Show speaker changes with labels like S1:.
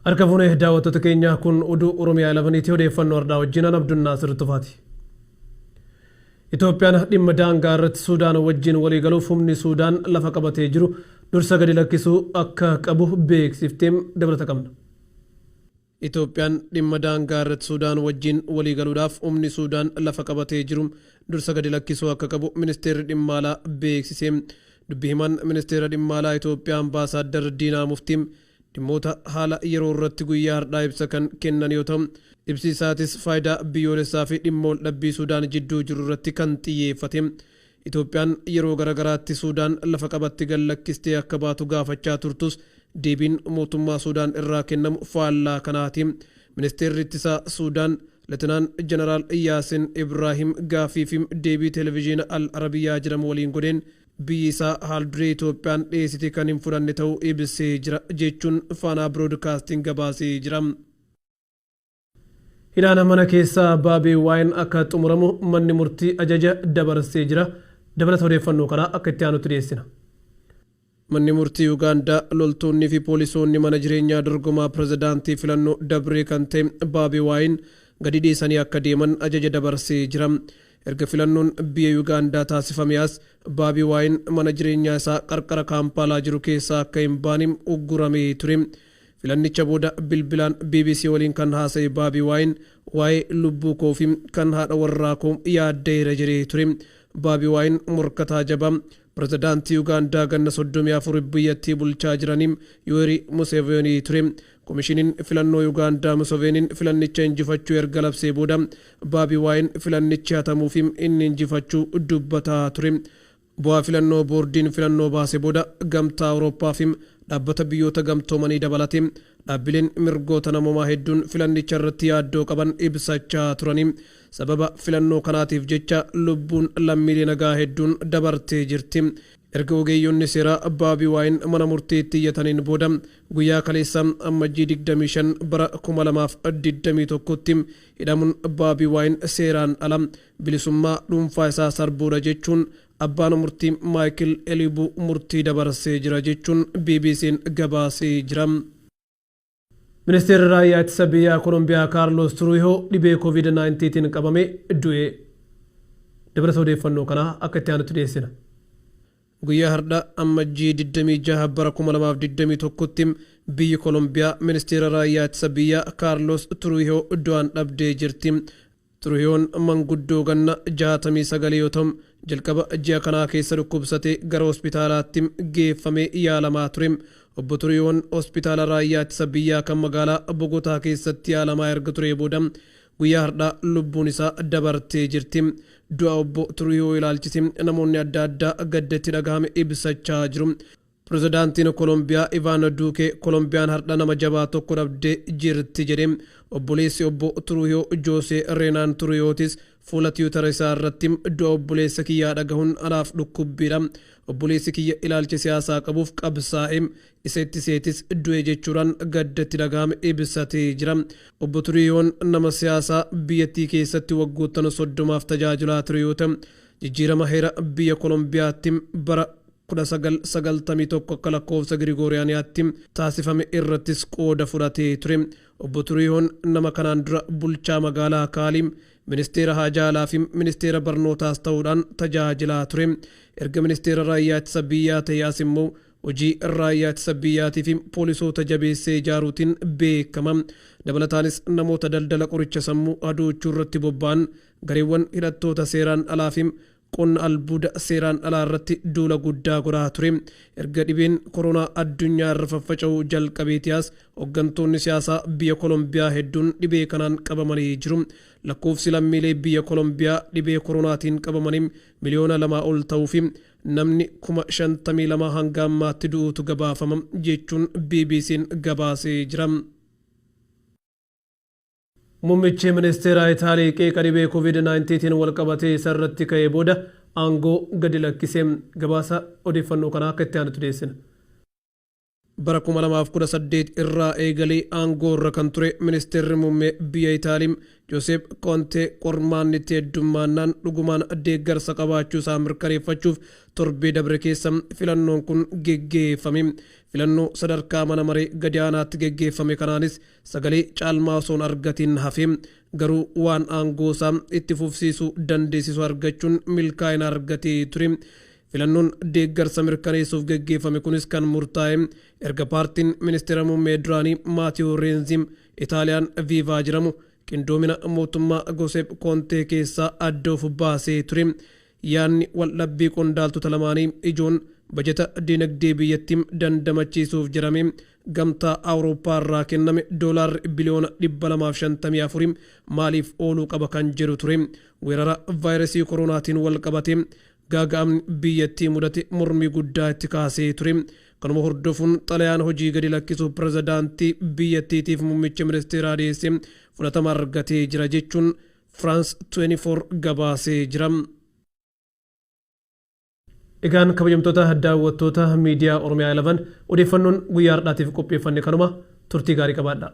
S1: Arkafune daawwattoota keenya kun oduu Oromiyaa 11 odeeffannoo irraa wajjin Ala Abdunaasir Tufaati. Itoophiyaan dhimma daangaa irratti Suudaan wajjin walii galuuf humni Suudaan lafa qabatee jiru dursa gadi lakkisuu akka qabu beeksifteem dabalata qabna. Itoophiyaan dhimma daangaa irratti Suudaan wajjin walii galuudhaaf humni Suudaan lafa qabatee jiru dursa gadi lakkisuu akka qabu ministeerri dhimma alaa beeksiseem. Dubbii himaan ministeera dhimma alaa Itoophiyaa Ambaasaadder Diinaa Muftiim dhimmoota haala yeroo irratti guyyaa har'aa ibsa kan kennan yoo ta'u, ibsi isaatis faayidaa biyyoolessaa fi dhimmoota dhabbii Suudaan jidduu jiru irratti kan xiyyeeffate. Itoophiyaan yeroo garagaraatti Suudaan lafa qabatti gad lakkistee akka baatu gaafachaa turtus deebiin mootummaa Suudaan irraa kennamu faallaa kanaati. Ministeerri ittisaa Suudaan Leetinaan Jeneraal Yaasin Ibraahim gaafiif deebii televezyiina Al Arabiyyaa jedhamu waliin godheen biyyi isaa haalduree Itoophiyaan dhiyeessite kan hin fudhanne ta'uu ibsee jira jechuun Faanaa Biroodkaastiin gabaasee jira. Hidhaan mana keessaa Baabii Waayin akka xumuramu manni murtii ajaja dabarsee jira. Dabalata odeeffannoo kanaa akka itti aanutti dhiyeessina. Manni murtii Ugaandaa loltoonni fi poolisoonni mana jireenyaa dorgomaa pirezidaantii filannoo dabree kan ta'e Baabii Waayin gadi dhiisanii akka deeman ajaja dabarsee jira. Erga filannoon biyya Ugaandaa taasifame as Baabii Waayin mana jireenyaa isaa qarqara Kaampaalaa jiru keessaa akka hin baanim ugguramee ture. Filannicha booda bilbilaan BBC waliin kan haasa'e Baabii Waayin waa'ee lubbuu koo fi kan haadha warraa koo yaaddeera jedhee ture. Baabii Waayin morkataa jabaa pirezidaantii Ugaandaa ganna 34 biyyattii bulchaa jiraniim Yoweri Museveni ture. Komishiniin filannoo Ugaandaa Museveniin filannicha injifachuu erga labsee booda Baabii Waayin filannichi hatamuuf inni injifachuu dubbataa ture. Bu'aa filannoo boordiin filannoo baase booda gamtaa Awurooppaa fi dhaabbata biyyoota gamtoomanii dabalate dhaabbileen mirgoota namoomaa hedduun filannicha irratti yaaddoo qaban ibsachaa turanii. Sababa filannoo kanaatiif jecha lubbuun lammiilee nagaa hedduun dabartee jirti. Erga ogeeyyoonni seeraa Baabii Waayin mana murtiitti iyyataniin booda guyyaa kaleessa ammajjii 25 bara 2021tti hidhamuun Baabii Waayin seeraan ala bilisummaa dhuunfaa isaa sarbuudha jechuun abbaan murtii Maayikil Elibuu murtii dabarsee jira jechuun BBC'n gabaasee jira. Ministeerri raayyaa ittisa biyyaa Kolombiyaa Kaarlos Turuuyoo dhibee COVID-19tiin qabame du'e. Dabalata odeeffannoo kanaa akka itti aanutti dhiyeessina. Guyyaa har'aa ammajjii 26 bara 2021tti biyyi Kolombiyaa ministeera raayyaa ittisa biyyaa Kaarlos Turuuyoo du'aan dhabdee jirti. Turuuyoon manguddoo ganna 69 yoo ta'u jalqaba ji'a kanaa keessa dhukkubsatee gara hospitaalaatti geeffamee yaalamaa ture. Obbo Turuuyoon hospitaala raayyaa ittisa biyyaa kan magaalaa Bogotaa keessatti yaalamaa erga ture booda guyyaa har'aa lubbuun isaa dabartee jirti. Du'a obbo Turuuyoo ilaalchise namoonni adda addaa gaddatti dhagahame ibsachaa jiru. Pirezidaantiin Kolombiyaa Ivaan Duukee Kolombiyaan har'a nama jabaa tokko dhabdee jirti jedhe. Obboleessi obbo Turuuyoo Joosee Reenaan Turuuyootis fuula tiwutara isaa irratti du'a obboleessa kiyyaa dhagahuun anaaf dhukkubbiidha. Obboleessi kiyya ilaalcha siyaasaa qabuuf qabsaa'e isa itti seetis du'e jechuudhaan gaddatti dhagahame ibsatee jira. Obbo Turuuyoon nama siyaasaa biyyattii keessatti waggoottan 30 tajaajilaa ture yoo ta'u jijjiirama heera biyya Kolombiyaatti bara 1991 akka lakkoofsa Girigooriyaaniyaatti taasifame irrattis qooda fudhatee ture. Obbo Turuuyoon nama kanaan dura bulchaa magaalaa Kaaliim ministeera haajaalaa fi ministeera barnootaas ta'uudhaan tajaajilaa ture. Erga ministeera raayyaa ittisa biyyaa ta'e as immoo hojii raayyaa ittisa biyyaatii fi poolisoota jabeessee ijaaruutiin beekama. Dabalataanis namoota daldala qoricha sammuu adoochuu irratti bobba'an gareewwan hidhattoota seeraan alaa fi qonna albuuda seeraan alaa irratti duula guddaa godhaa ture. Erga dhibeen koronaa addunyaa irra faffaca'uu jalqabeetiyaas hooggantoonni siyaasaa biyya Kolombiyaa hedduun dhibee kanaan qabamanii jiru. Lakkoofsi lammiilee biyya Kolombiyaa dhibee koronaatiin qabamanii miliyoona 2 ol ta'uu fi namni 52,000 hanga ammaatti du'uutu gabaafama jechuun BBC'n gabaasee jira. Muummichi ministeera Itaalii qeeqa dhibee COVID-19tiin wal qabatee isarratti ka'ee booda aangoo gadi lakkisee gabaasa odeeffannoo kanaa akka itti aanutti dhiyeessina. bara 2018 irraa eegalee aangoo irra kan ture ministeerri muummee biyya Itaaliim Joosep Kontee qormaannitti heddummaannaan dhugumaan deeggarsa qabaachuu isaa mirkaneeffachuuf torbee dabre keessa filannoon kun geggeeffame. Filannoo sadarkaa mana maree gadi aanaatti geggeeffame kanaanis sagalee caalmaa osoo argatiin hafe garuu waan aangoo isaa itti fufsiisuu dandeessisu argachuun milkaa'ina argatee ture. Filannoon deeggarsa mirkaneessuuf geggeeffame kunis kan murtaa'e erga paartiin ministeera muummee duraanii Maateo Renzi Itaaliyaan Viivaa jedhamu qindoomina mootummaa Joosep Kontee keessaa adda of baasee ture. Yaanni waldhabbii qondaaltota lamaanii ijoon bajeta dinagdee biyyattii dandamachiisuuf jedhame gamtaa Awurooppaa irraa kenname doolaarri biliyoona 254 maaliif ooluu qaba kan jedhu ture. Weerara vaayirasii koronaatiin wal qabate gaaga'amni biyyattii mudate mormii guddaa itti kaasee ture. Kanuma hordofuun xalayaan hojii gadi lakkisuu pirezidaantii biyyattiitiif muummicha ministeeraa dhiyeesse fudhatama argatee jira jechuun France 24 gabaasee jira. Egaan kabajamtoota daawwattoota miidiyaa Oromiyaa 11 odeeffannoon guyyaa har'aatiif qopheeffanne kanuma turtii gaarii qabaadha.